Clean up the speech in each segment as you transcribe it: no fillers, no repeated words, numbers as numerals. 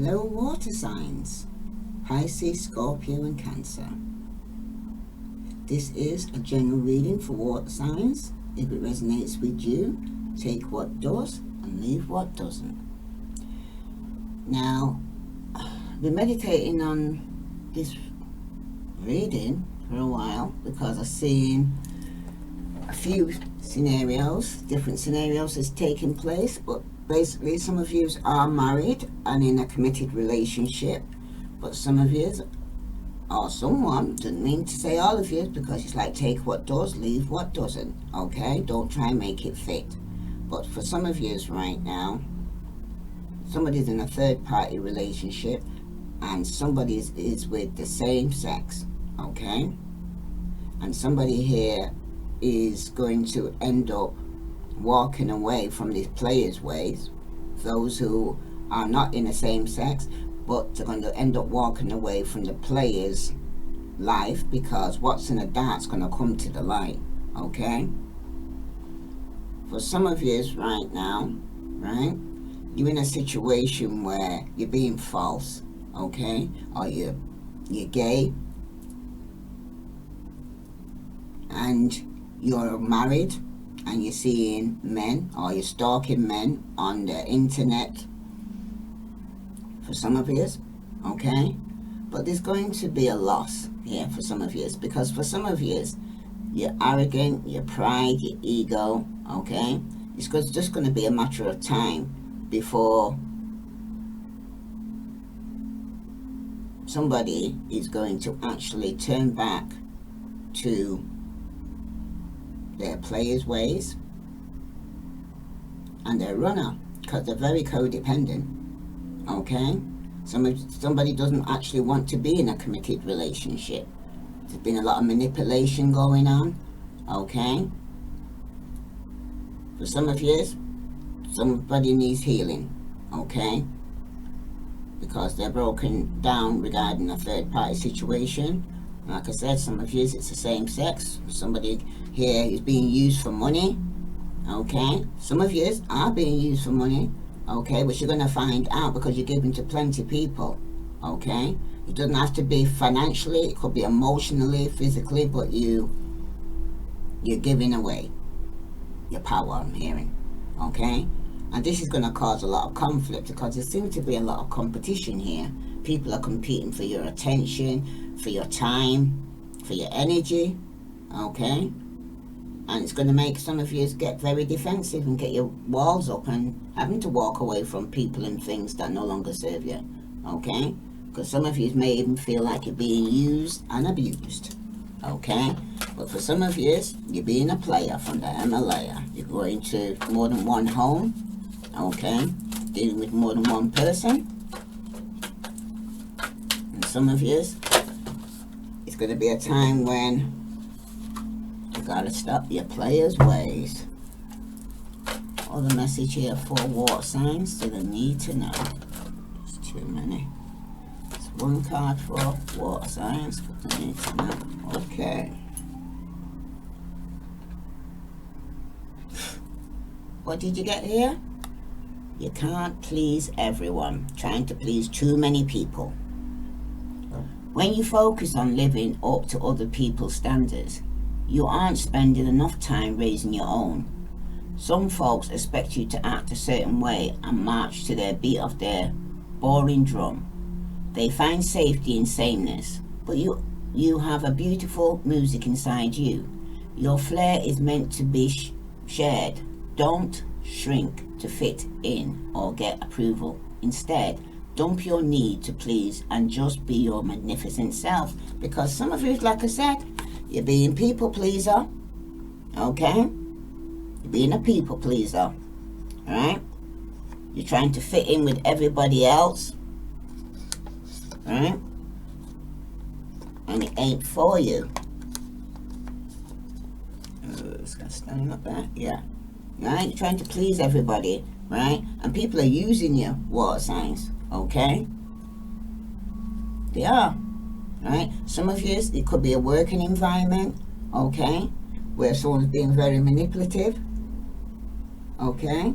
Hello water signs, Pisces, Scorpio and Cancer. This is a general reading for water signs. If it resonates with you, take what does and leave what doesn't. Now, I've been meditating on this reading for a while because I've seen a few scenarios, different scenarios that's taking place, but basically some of you are married and in a committed relationship, but some of you, or someone, didn't mean to say all of you, because it's like take what does, leave what doesn't, okay? Don't try and make it fit. But for some of you right now, somebody's in a third-party relationship and somebody is with the same sex, okay? And somebody here is going to end up walking away from these players' ways, those who are not in the same sex, but they're going to end up walking away from the player's life, because what's in the dark's going to come to the light, okay? For some of you right now, right, you're in a situation where you're being false, okay? Or you're gay and you're married and you're seeing men, or you're stalking men on the internet, for some of you, okay? But there's going to be a loss here for some of you, because for some of you, you're arrogant, your pride, your ego, okay? It's just going to be a matter of time before somebody is going to actually turn back to their players' ways and their runner, because they're very codependent, okay? Somebody doesn't actually want to be in a committed relationship. There's been a lot of manipulation going on, okay? For some of you, somebody needs healing, okay? Because they're broken down regarding a third-party situation. Like I said, some of you, it's the same sex. Somebody here is being used for money, okay? Some of you are being used for money, okay? Which you're going to find out because you're giving to plenty of people, okay? It doesn't have to be financially, it could be emotionally, physically, but you're giving away your power, I'm hearing, okay? And this is going to cause a lot of conflict, because there seems to be a lot of competition here. People are competing for your attention, for your time, for your energy, okay? And it's going to make some of you get very defensive and get your walls up and having to walk away from people and things that no longer serve you, okay? Because some of you may even feel like you're being used and abused, okay? But for some of you, you're being a player from the Himalaya. You're going to more than one home, okay? Dealing with more than one person. And some of you, it's going to be a time when you got to stop your players' ways. All the message here for water signs to the need to know. It's too many. It's one card for water signs for the need to know. Okay. What did you get here? You can't please everyone. Trying to please too many people. When you focus on living up to other people's standards, you aren't spending enough time raising your own. Some folks expect you to act a certain way and march to their beat of their boring drum. They find safety in sameness, but you have a beautiful music inside you. Your flair is meant to be shared. Don't shrink to fit in or get approval. Instead, dump your need to please and just be your magnificent self. Because some of you, like I said, you're being people pleaser, okay? You're being a people pleaser, alright? You're trying to fit in with everybody else, alright? And it ain't for you. It's got standing up there, yeah. Right? You're trying to please everybody, right? And people are using you, water signs, okay? They are, right? Some of you, it could be a working environment, okay? Where someone's being very manipulative, okay?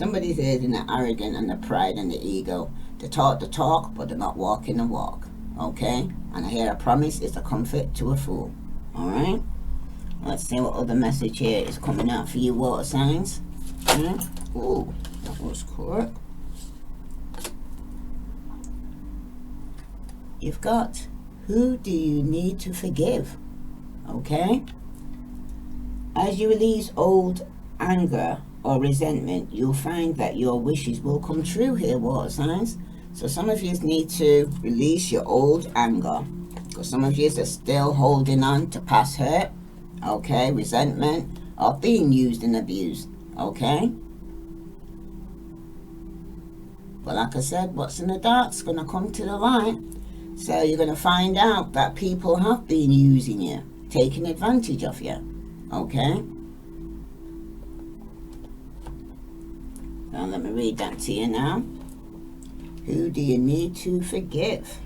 Somebody's here in the arrogant and the pride and the ego. They talk the talk, but they're not walking the walk. Okay? And I hear a promise is a comfort to a fool. Alright? Let's see what other message here is coming out for you, water signs. Ooh, that was correct. You've got, who do you need to forgive? Okay? As you release old anger or resentment, you'll find that your wishes will come true here, water signs. So some of you need to release your old anger, because some of you are still holding on to past hurt, okay, resentment, or being used and abused, okay? But like I said, what's in the dark's going to come to the light. So you're going to find out that people have been using you, taking advantage of you, okay? Now let me read that to you now. Who do you need to forgive?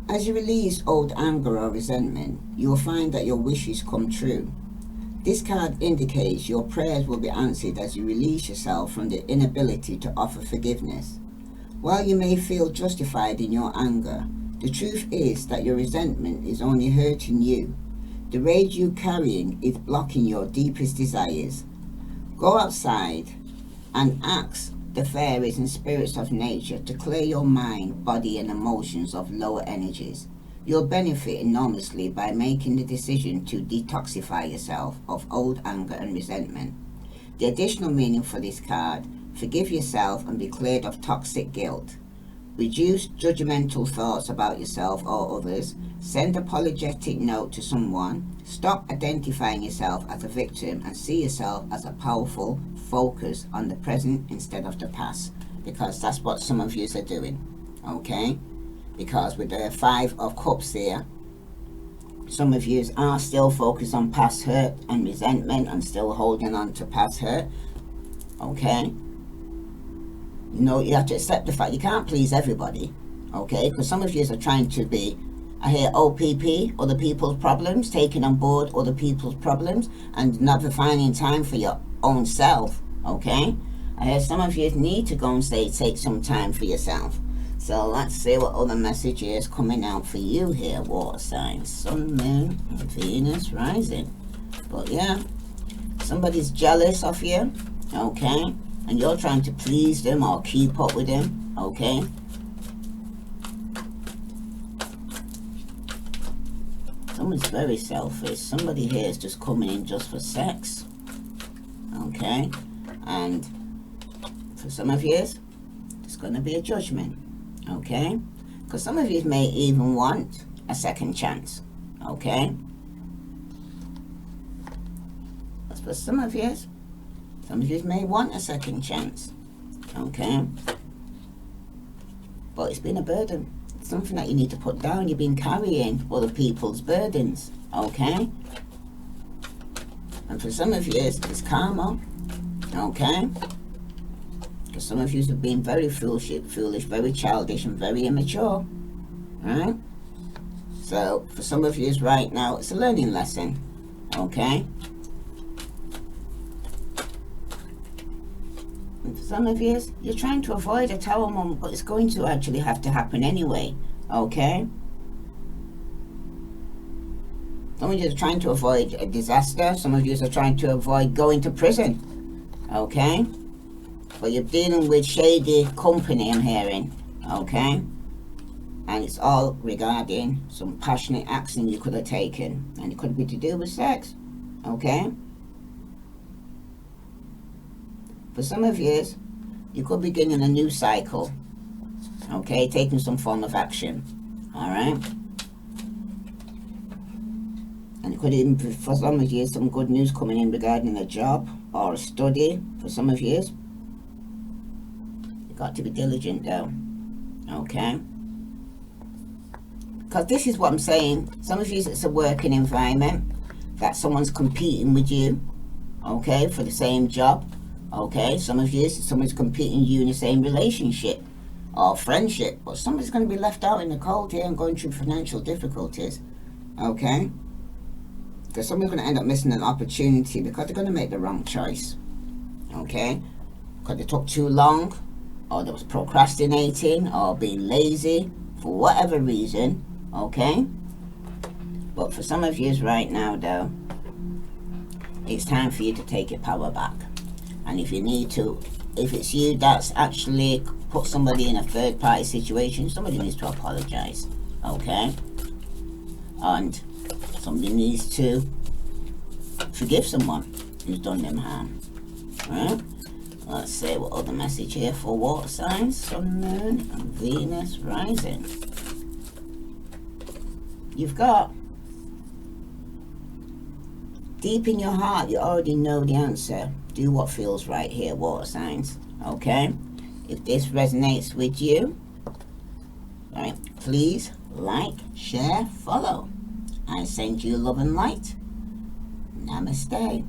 As you release old anger or resentment, you will find that your wishes come true. This card indicates your prayers will be answered as you release yourself from the inability to offer forgiveness. While you may feel justified in your anger, the truth is that your resentment is only hurting you. The rage you're carrying is blocking your deepest desires. Go outside and ask the fairies and spirits of nature to clear your mind, body and emotions of lower energies. You'll benefit enormously by making the decision to detoxify yourself of old anger and resentment. The additional meaning for this card: forgive yourself and be cleared of toxic guilt. Reduce judgmental thoughts about yourself or others. Send apologetic note to someone. Stop identifying yourself as a victim and see yourself as a powerful focus on the present instead of the past, because that's what some of you are doing, okay? Because with the 5 of Cups here, some of you are still focused on past hurt and resentment and still holding on to past hurt, okay? You know, you have to accept the fact you can't please everybody, okay? Because some of you are trying to be, I hear O.P.P, other people's problems, taking on board other people's problems and never finding time for your own self, okay? I hear some of you need to go and say, take some time for yourself. So let's see what other message is coming out for you here, water signs. Sun, Moon, Venus, rising. But yeah, somebody's jealous of you, okay? And you're trying to please them or keep up with them, okay? Someone's very selfish. Somebody here is just coming in just for sex, okay? And for some of you, it's going to be a judgment, okay? Because some of you may even want a second chance, okay? That's for some of you may want a second chance, okay? But it's been a burden. It's something that you need to put down. You've been carrying other people's burdens, okay? And for some of you, it's karma, okay? Because some of you have been very foolish, very childish, and very immature, right? So for some of you right now, it's a learning lesson, okay? And for some of you, you're trying to avoid a tower moment, but it's going to actually have to happen anyway, okay? Some of you are trying to avoid a disaster. Some of you are trying to avoid going to prison, okay? But you're dealing with shady company, I'm hearing, okay? And it's all regarding some passionate action you could have taken. And it could be to do with sex, okay? For some of you, you could be beginning a new cycle, okay? Taking some form of action, all right? And it could even be, for some of you, some good news coming in regarding a job or a study. For some of you, you've got to be diligent though, okay? because this is what I'm saying. Some of you, it's a working environment that someone's competing with you, okay, for the same job, okay. Some of you, someone's competing with you in the same relationship or friendship, but somebody's going to be left out in the cold here and going through financial difficulties, okay, because somebody's going to end up missing an opportunity because they're going to make the wrong choice, okay, because they took too long, or they was procrastinating or being lazy for whatever reason, okay. But for some of you right now though, it's time for you to take your power back. And if you need to, if it's you that's actually put somebody in a third party situation, somebody needs to apologize, okay. And somebody needs to forgive someone who's done them harm, right? Let's see what other message here for water signs, Sun, Moon, and Venus rising. You've got, deep in your heart, you already know the answer. Do what feels right here, water signs, okay? If this resonates with you, right, please like, share, follow. I send you love and light. Namaste.